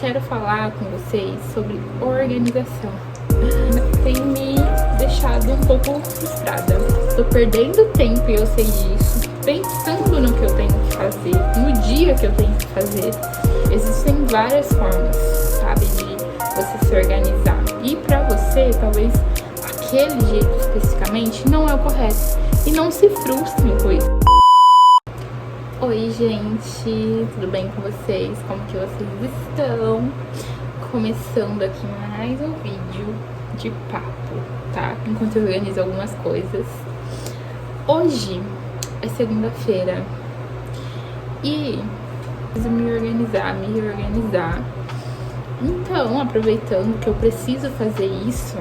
quero falar com vocês sobre organização. Tem me deixado um pouco frustrada. Tô perdendo tempo e eu sei disso, pensando no que eu tenho que fazer, no dia que eu tenho que fazer. Existem várias formas, sabe, de você se organizar. E pra você, talvez aquele jeito especificamente não é o correto. E não se frustrem com isso. Oi, gente, tudo bem com vocês? Como que vocês estão? Começando aqui mais um vídeo de papo, tá? Enquanto eu organizo algumas coisas. Hoje é segunda-feira e preciso me reorganizar. Então, aproveitando que eu preciso fazer isso,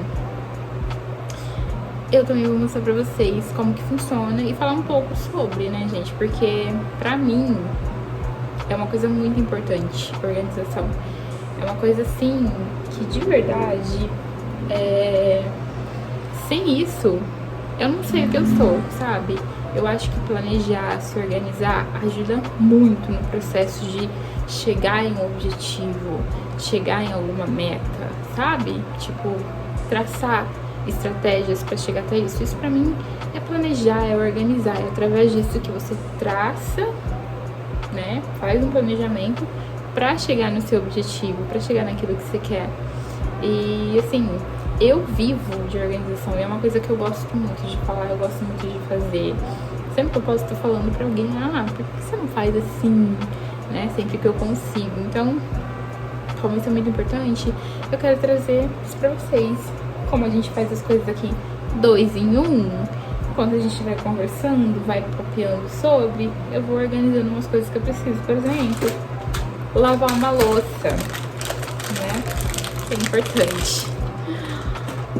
eu também vou mostrar pra vocês como que funciona e falar um pouco sobre, né, gente? Porque pra mim é uma coisa muito importante, organização. É uma coisa assim que de verdade, sem isso, eu não sei o que eu sou, sabe? Eu acho que planejar, se organizar ajuda muito no processo de chegar em um objetivo, chegar em alguma meta, sabe? Tipo, traçar estratégias para chegar até isso. Isso pra mim é planejar, é organizar, é através disso que você traça, né? Faz um planejamento para chegar no seu objetivo, para chegar naquilo que você quer. E assim, eu vivo de organização e é uma coisa que eu gosto muito de falar, eu gosto muito de fazer. Sempre que eu posso estar falando pra alguém, por que você não faz assim, né? Sempre que eu consigo. Então, como isso é muito importante, eu quero trazer isso pra vocês. Como a gente faz as coisas aqui 2 em 1, quando a gente vai conversando, vai copiando sobre, eu vou organizando umas coisas que eu preciso. Por exemplo, lavar uma louça, né? É importante.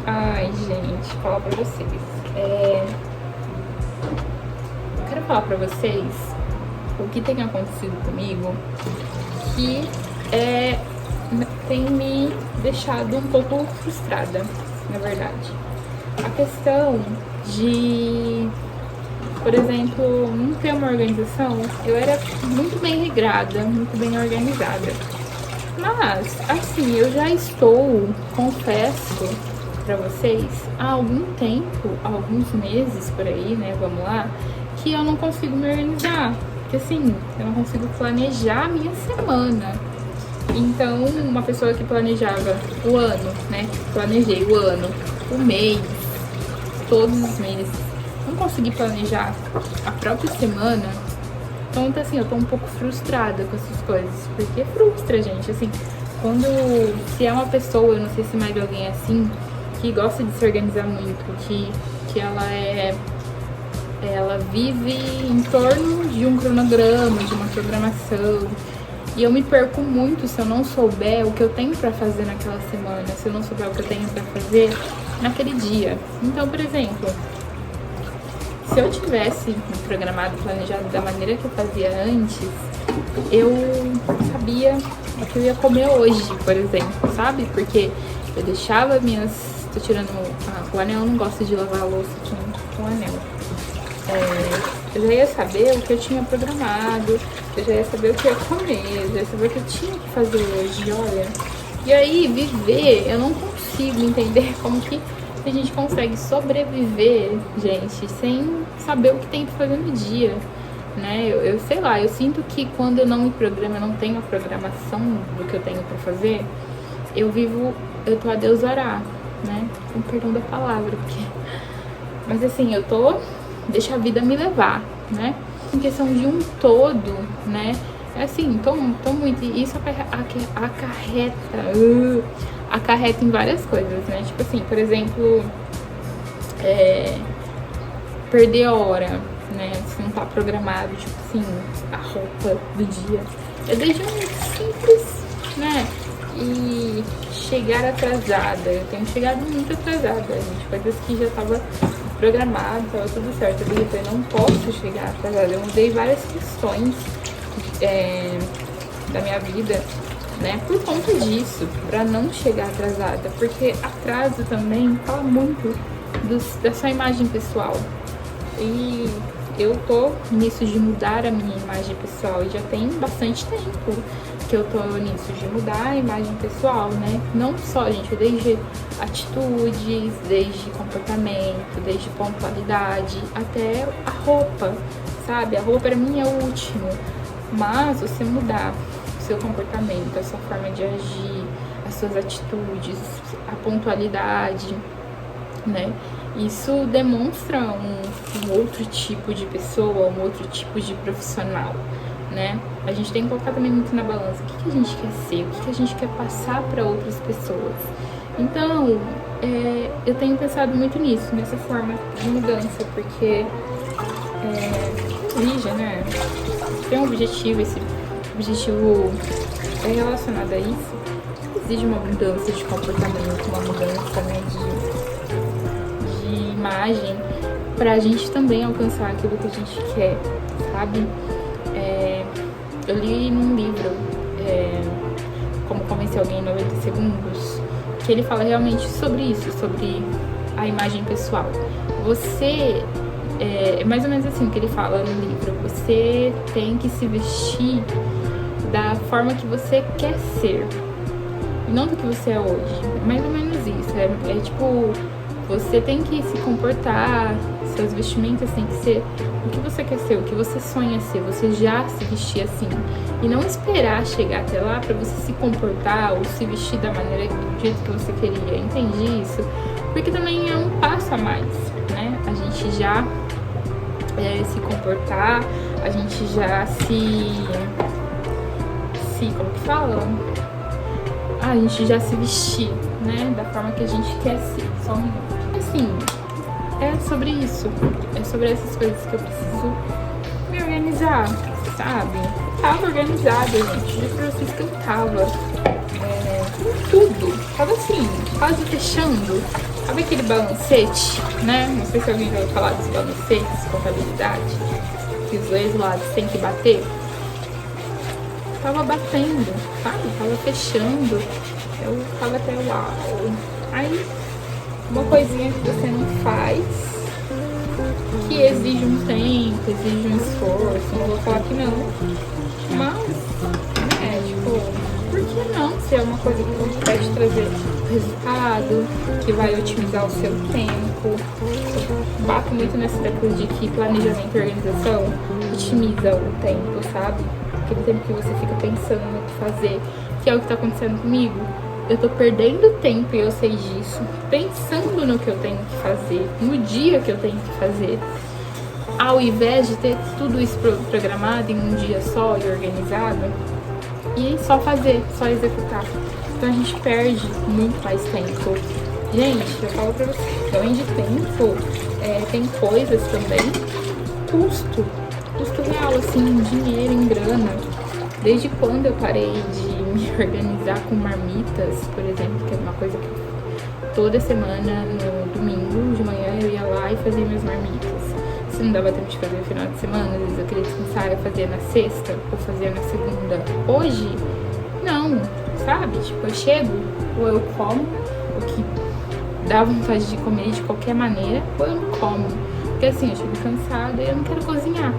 Ai, gente, falar pra vocês. Eu quero falar pra vocês o que tem acontecido comigo, que tem me deixado um pouco frustrada, na verdade. A questão de, por exemplo, não ter uma organização, eu era muito bem regrada, muito bem organizada. Mas, assim, eu já estou, confesso pra vocês, há algum tempo, alguns meses por aí, né, vamos lá, que eu não consigo me organizar. Porque, assim, eu não consigo planejar a minha semana. Então, uma pessoa que planejava o ano, né, planejei o ano, o mês, todos os meses, não consegui planejar a própria semana. Então, assim, eu tô um pouco frustrada com essas coisas, porque frustra, gente, assim, se é uma pessoa, eu não sei se mais alguém é assim, que gosta de se organizar muito, que ela vive em torno de um cronograma, de uma programação, e eu me perco muito se eu não souber o que eu tenho pra fazer naquela semana, se eu não souber o que eu tenho pra fazer naquele dia. Então, por exemplo, se eu tivesse me programado, planejado da maneira que eu fazia antes, eu sabia o que eu ia comer hoje, por exemplo, sabe? Porque eu deixava tô tirando o anel, eu não gosto de lavar a louça com anel. Eu já ia saber o que eu tinha programado, eu já ia saber o que eu ia comer, eu já ia saber o que eu tinha que fazer hoje, olha. E aí, viver, eu não consigo entender como que a gente consegue sobreviver, gente, sem saber o que tem pra fazer no dia, né? Eu sei lá, eu sinto que quando eu não me programo, eu não tenho a programação do que eu tenho pra fazer, eu tô a Deus dará, né? Com perdão da palavra, porque... Mas assim, deixa a vida me levar, né? Em questão de um todo, né? Assim, tô muito... Isso acarreta em várias coisas, né? Tipo assim, por exemplo, perder a hora, né? Se não tá programado, tipo assim, a roupa do dia. Eu desde um simples, né? E chegar atrasada. Eu tenho chegado muito atrasada, gente. Coisas que já tava programado, tava tudo certo. Eu falei, não posso chegar atrasada. Eu mudei várias questões da minha vida, né, por conta disso, pra não chegar atrasada, porque atraso também fala muito da sua imagem pessoal. E eu tô nisso de mudar a minha imagem pessoal e já tem bastante tempo, que eu tô nisso, de mudar a imagem pessoal, né? Não só, gente, desde atitudes, desde comportamento, desde pontualidade, até a roupa, sabe? A roupa pra mim é o último, mas você mudar o seu comportamento, a sua forma de agir, as suas atitudes, a pontualidade, né? Isso demonstra um outro tipo de pessoa, um outro tipo de profissional, né? A gente tem que colocar também muito na balança o que a gente quer ser, o que a gente quer passar para outras pessoas. Então, eu tenho pensado muito nisso, nessa forma de mudança, porque exige, né? Tem um objetivo, esse objetivo é relacionado a isso, exige uma mudança de comportamento, uma mudança, né, de imagem, pra gente também alcançar aquilo que a gente quer, sabe? Eu li num livro, Como Convencer Alguém em 90 Segundos, que ele fala realmente sobre isso, sobre a imagem pessoal. Você, é mais ou menos assim que ele fala no livro, você tem que se vestir da forma que você quer ser, e não do que você é hoje. É mais ou menos isso, é tipo, você tem que se comportar, seus vestimentos têm que ser o que você quer ser, o que você sonha ser, você já se vestir assim. E não esperar chegar até lá para você se comportar ou se vestir da maneira, do jeito que você queria. Entende isso? Porque também é um passo a mais, né? A gente já se comportar, a gente já como que fala? A gente já se vestir, né? Da forma que a gente quer ser. Só um minuto. Assim, é sobre isso. É sobre essas coisas que eu preciso me organizar, sabe? Tava organizada, gente. Juro pra vocês que eu tava. Tudo. Tava assim, quase fechando. Sabe aquele balancete, né? Não sei se alguém já ouviu falar dos balancetes, contabilidade, que os dois lados tem que bater. Tava batendo, sabe? Tava fechando. Eu tava até uau. Aí, uma coisinha que você não faz, que exige um tempo, exige um esforço, não vou falar que não. Mas, por que não? Se é uma coisa que vai te trazer resultado, que vai otimizar o seu tempo. Eu bato muito nessa tecla de que planejamento e organização otimiza o tempo, sabe? Aquele tempo que você fica pensando no que fazer, que é o que tá acontecendo comigo. Eu tô perdendo tempo e eu sei disso, pensando no que eu tenho que fazer, no dia que eu tenho que fazer, ao invés de ter tudo isso programado em um dia só e organizado, e só fazer, só executar. Então a gente perde muito mais tempo. Gente, eu falo pra vocês, além de tempo, tem coisas também, custo real, assim, em dinheiro, em grana. Desde quando eu parei de me organizar com marmitas, por exemplo, que é uma coisa que toda semana, no domingo de manhã, eu ia lá e fazia minhas marmitas. Se não dava tempo de fazer no final de semana, às vezes eu queria descansar, eu fazia na sexta ou fazia na segunda. Hoje, não, sabe? Tipo, eu chego, ou eu como o que dá vontade de comer de qualquer maneira, ou eu não como. Porque assim, eu chego cansada e eu não quero cozinhar.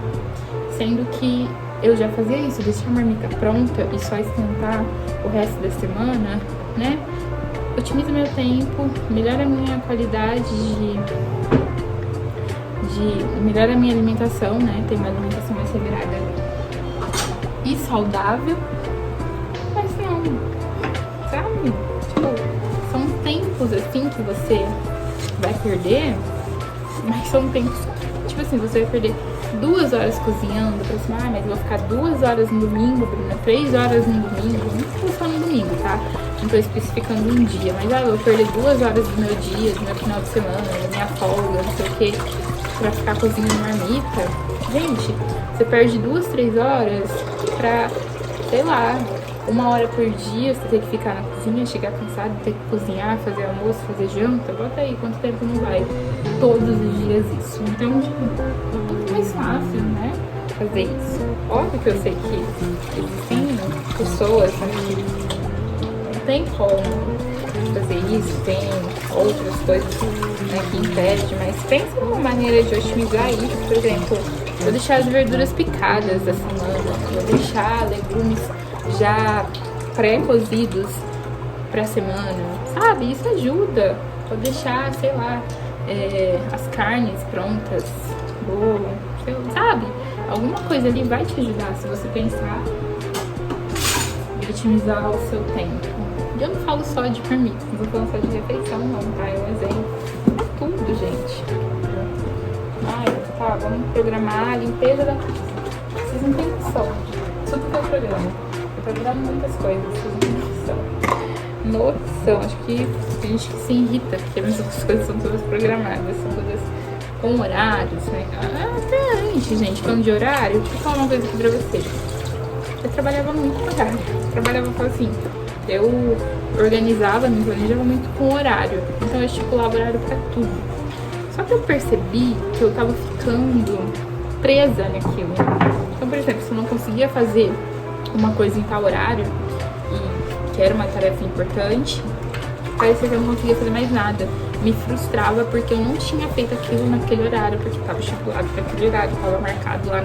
Sendo que eu já fazia isso, deixar a marmita pronta e só esquentar o resto da semana, né? Otimiza meu tempo, melhora a minha qualidade melhora a minha alimentação, né? Tem uma alimentação mais regrada e saudável. Mas não, sabe? Tipo, são tempos assim que você vai perder, mas são tempos, tipo assim, você vai perder 2 horas cozinhando, pra assim, mas eu vou ficar 2 horas no domingo, Bruna, 3 horas no domingo, não tô só no domingo, tá? Não tô especificando um dia, mas eu vou perder 2 horas do meu dia, do meu final de semana, da minha folga, não sei o que, pra ficar cozinhando marmita. Gente, você perde 2, 3 horas pra, sei lá, 1 hora por dia, você tem que ficar na cozinha, chegar cansado, ter que cozinhar, fazer almoço, fazer janta, bota aí quanto tempo não vai. Todos os dias isso. Então, tipo, é muito mais fácil, né, fazer isso. Óbvio que eu sei que existem pessoas, né, que não tem como fazer isso, tem outras coisas, né, que impedem, mas pensa numa maneira de otimizar isso. Por exemplo, vou deixar as verduras picadas da semana, vou deixar legumes já pré-cozidos pra semana, sabe? Isso ajuda. Pode deixar, sei lá, as carnes prontas, bolo, sabe? Alguma coisa ali vai te ajudar se você pensar em otimizar o seu tempo. E eu não falo só de marmita, não vou falar só de refeição não, tá? É um exemplo. É tudo, gente. Ai, tá, vamos programar a limpeza da casa. Vocês não têm noção. Tudo que eu programo. Eu programo muitas coisas, vocês não têm noção. Noção. Acho que tem gente que se irrita, porque as coisas são todas programadas, são todas com horários, né? Até antes, gente, falando de horário, deixa eu falar uma coisa aqui pra vocês. Eu trabalhava muito com horário. Trabalhava assim, eu organizava, me planejava muito com horário. Então eu estipulava horário pra tudo. Só que eu percebi que eu tava ficando presa naquilo. Então, por exemplo, se eu não conseguia fazer uma coisa em tal horário, e que era uma tarefa importante, parecia que eu não conseguia fazer mais nada. Me frustrava porque eu não tinha feito aquilo naquele horário, porque estava estipulado para aquele horário, estava marcado lá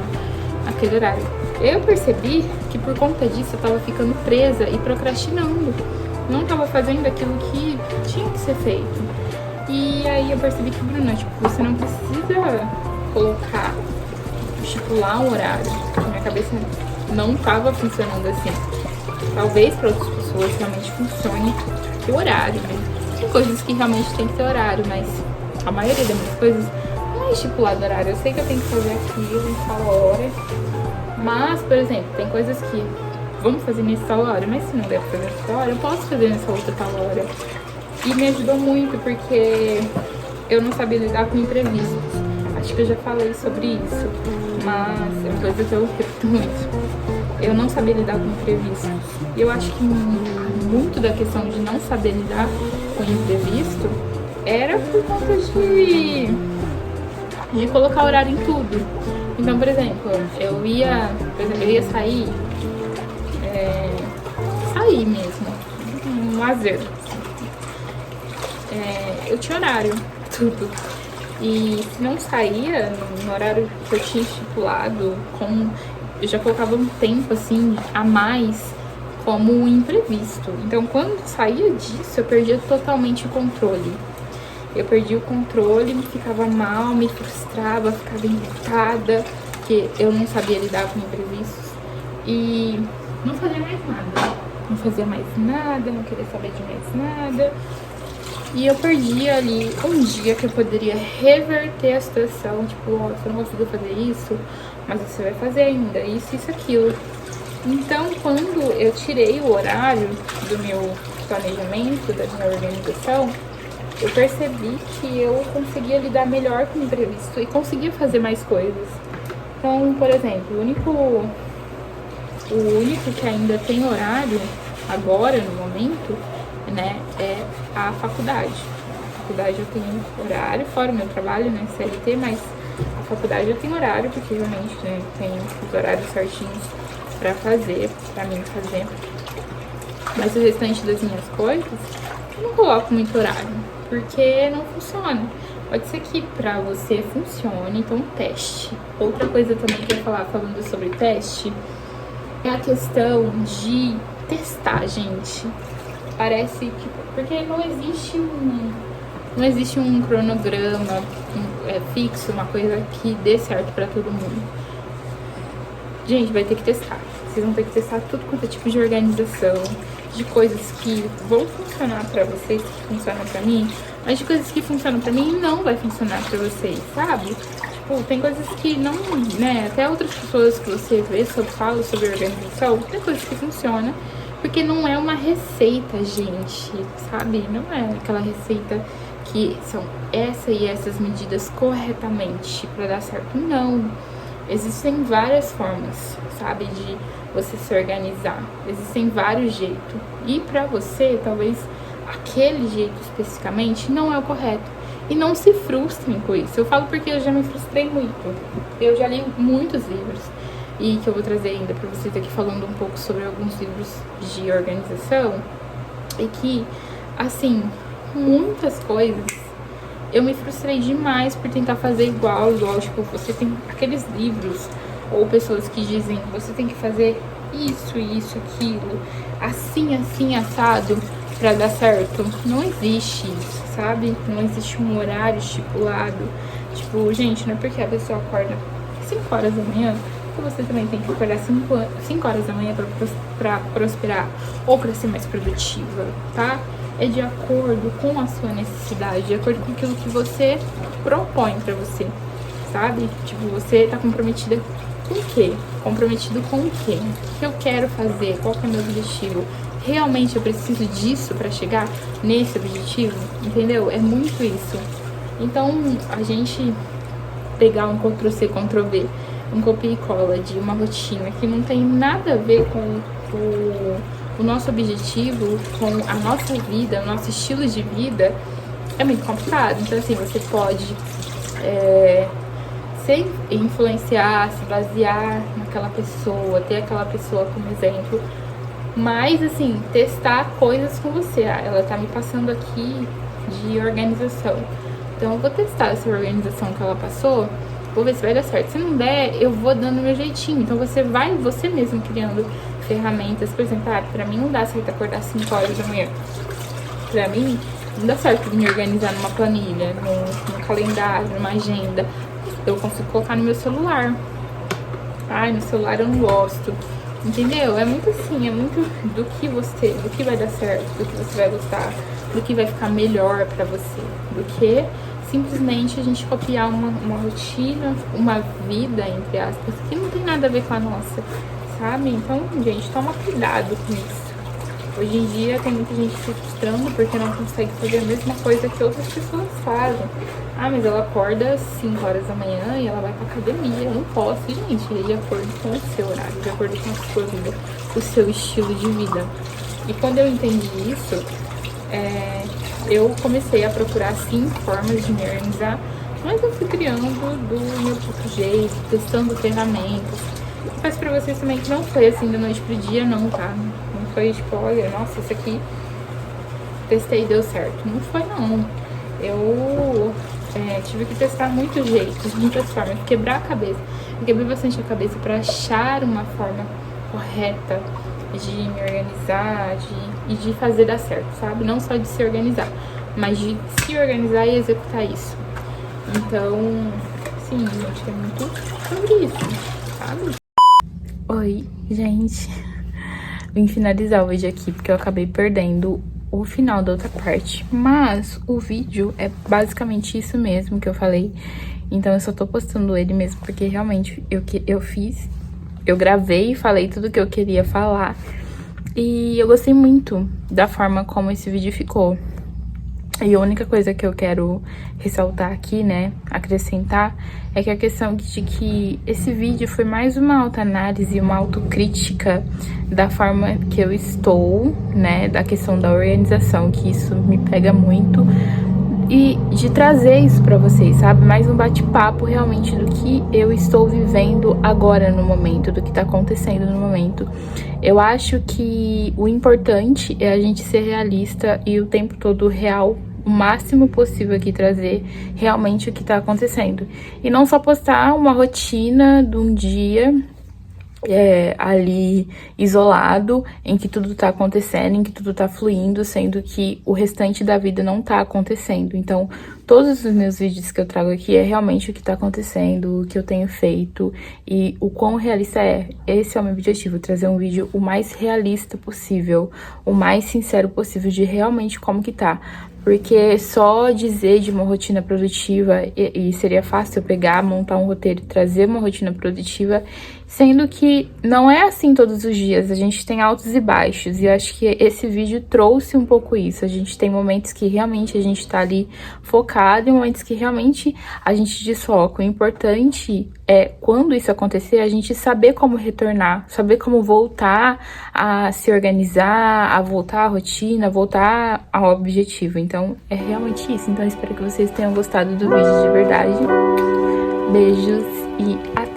naquele horário. Eu percebi que por conta disso eu estava ficando presa e procrastinando. Não estava fazendo aquilo que tinha que ser feito. E aí eu percebi que, Bruna, tipo, você não precisa colocar, estipular um horário. A minha cabeça não estava funcionando assim. Talvez para outras pessoas realmente funcione o horário, né? Tem coisas que realmente tem que ter horário, mas a maioria das minhas coisas não é estipulado horário. Eu sei que eu tenho que fazer aquilo em tal hora, mas, por exemplo, tem coisas que vamos fazer nessa tal hora, mas se não der pra fazer nessa tal hora, eu posso fazer nessa outra tal hora. E me ajudou muito porque eu não sabia lidar com imprevistos. Acho que eu já falei sobre isso, mas é uma coisa que eu repito muito. Eu não sabia lidar com imprevistos. E eu acho que muito da questão de não saber lidar com imprevisto era por conta de colocar horário em tudo. Então, por exemplo, eu ia sair mesmo, um lazer. Eu tinha horário, tudo. E se não saía no horário que eu tinha estipulado, eu já colocava um tempo assim a mais como um imprevisto. Então, quando saía disso, eu perdia totalmente o controle. Eu perdi o controle, me ficava mal, me frustrava, ficava irritada, porque eu não sabia lidar com imprevistos. E não fazia mais nada. Não fazia mais nada, não queria saber de mais nada. E eu perdi ali um dia que eu poderia reverter a situação. Tipo, ó, você não conseguiu fazer isso, mas você vai fazer ainda, isso, aquilo. Então, quando eu tirei o horário do meu planejamento, da minha organização, eu percebi que eu conseguia lidar melhor com o imprevisto e conseguia fazer mais coisas. Então, por exemplo, o único que ainda tem horário agora, no momento, né, é a faculdade. A faculdade eu tenho horário, fora o meu trabalho, né, CLT, mas a faculdade eu tenho horário, porque realmente, né, tem os horários certinhos pra mim fazer. Mas o restante das minhas coisas, eu não coloco muito horário, porque não funciona. Pode ser que pra você funcione, então teste. Outra coisa também que eu ia falar, falando sobre teste, é a questão de testar, gente. Parece que... Porque não existe um cronograma fixo, uma coisa que dê certo pra todo mundo. Gente, vai ter que testar. Vocês vão ter que testar tudo quanto é tipo de organização, de coisas que vão funcionar pra vocês, que funcionam pra mim, mas de coisas que funcionam pra mim e não vai funcionar pra vocês, sabe? Tipo, tem coisas que não, né, até outras pessoas que você vê, falam sobre organização, tem coisas que funcionam, porque não é uma receita, gente, sabe? Não é aquela receita que são essa e essas medidas corretamente pra dar certo, não. Existem várias formas, sabe, de você se organizar. Existem vários jeitos. E pra você, talvez aquele jeito especificamente não é o correto. E não se frustrem com isso. Eu falo porque eu já me frustrei muito. Eu já li muitos livros. E que eu vou trazer ainda pra vocês aqui falando um pouco sobre alguns livros de organização. E que, assim, muitas coisas eu me frustrei demais por tentar fazer igual, tipo, você tem aqueles livros ou pessoas que dizem você tem que fazer isso, aquilo, assim, assado, pra dar certo. Não existe isso, sabe? Não existe um horário estipulado. Tipo, gente, não é porque a pessoa acorda 5 horas da manhã que você também tem que acordar 5 horas da manhã pra prosperar ou pra ser mais produtiva, tá? É de acordo com a sua necessidade, de acordo com aquilo que você propõe pra você, sabe? Tipo, você tá comprometida com o quê? Comprometido com o quê? O que eu quero fazer? Qual que é o meu objetivo? Realmente eu preciso disso pra chegar nesse objetivo? Entendeu? É muito isso. Então, a gente pegar um Ctrl+C, Ctrl+V, um copia e cola de uma rotina que não tem nada a ver com o nosso objetivo, com a nossa vida, o nosso estilo de vida, é muito complicado. Então, assim, você pode se influenciar, se basear naquela pessoa, ter aquela pessoa como exemplo, mas, assim, testar coisas com você. Ela tá me passando aqui de organização, então eu vou testar essa organização que ela passou, vou ver se vai dar certo. Se não der, eu vou dando meu jeitinho. Então você mesmo criando ferramentas. Por exemplo, pra mim não dá certo acordar 5 horas da manhã. Pra mim não dá certo me organizar numa planilha, num calendário, numa agenda. Eu consigo colocar no meu celular. Ai, no celular eu não gosto. Entendeu? É muito assim, é muito do que vai dar certo, do que você vai gostar, do que vai ficar melhor pra você, do que simplesmente a gente copiar uma rotina, uma vida, entre aspas, que não tem nada a ver com a nossa, sabe? Então, gente, toma cuidado com isso. Hoje em dia tem muita gente se frustrando porque não consegue fazer a mesma coisa que outras pessoas fazem. Ah, mas ela acorda às 5 horas da manhã e ela vai pra academia. Eu não posso, gente. É de acordo com o seu horário, de acordo com a sua vida, o seu estilo de vida. E quando eu entendi isso, eu comecei a procurar, sim, formas de me organizar, mas eu fui criando do meu próprio jeito, testando ferramentas. Mas pra vocês também que não foi assim da noite pro dia, não, tá? Não foi tipo, olha, nossa, isso aqui testei e deu certo. Não foi, não. Eu tive que testar muitos jeitos, muitas formas, quebrar a cabeça. Eu quebrei bastante a cabeça pra achar uma forma correta de me organizar e de fazer dar certo, sabe? Não só de se organizar, mas de se organizar e executar isso. Então, sim, gente, é muito sobre isso, sabe? Oi, gente. Vim finalizar hoje aqui porque eu acabei perdendo o final da outra parte. Mas o vídeo é basicamente isso mesmo que eu falei. Então eu só tô postando ele mesmo porque realmente eu gravei e falei tudo que eu queria falar. E eu gostei muito da forma como esse vídeo ficou. E a única coisa que eu quero ressaltar aqui, né, acrescentar, é que a questão de que esse vídeo foi mais uma autoanálise, uma autocrítica da forma que eu estou, né, da questão da organização, que isso me pega muito, e de trazer isso pra vocês, sabe? Mais um bate-papo realmente do que eu estou vivendo agora no momento, do que tá acontecendo no momento. Eu acho que o importante é a gente ser realista e o tempo todo real, o máximo possível aqui, trazer realmente o que tá acontecendo. E não só postar uma rotina de um dia ali isolado, em que tudo tá acontecendo, em que tudo tá fluindo, sendo que o restante da vida não tá acontecendo. Então, todos os meus vídeos que eu trago aqui é realmente o que tá acontecendo, o que eu tenho feito e o quão realista é. Esse é o meu objetivo, trazer um vídeo o mais realista possível, o mais sincero possível de realmente como que tá. Porque só dizer de uma rotina produtiva, e seria fácil eu pegar, montar um roteiro e trazer uma rotina produtiva, sendo que não é assim todos os dias, a gente tem altos e baixos, e eu acho que esse vídeo trouxe um pouco isso. A gente tem momentos que realmente a gente tá ali focado e momentos que realmente a gente desfoca. O importante é, quando isso acontecer, a gente saber como retornar, saber como voltar a se organizar, a voltar à rotina, voltar ao objetivo. Então, é realmente isso. Então, eu espero que vocês tenham gostado do vídeo de verdade. Beijos e até!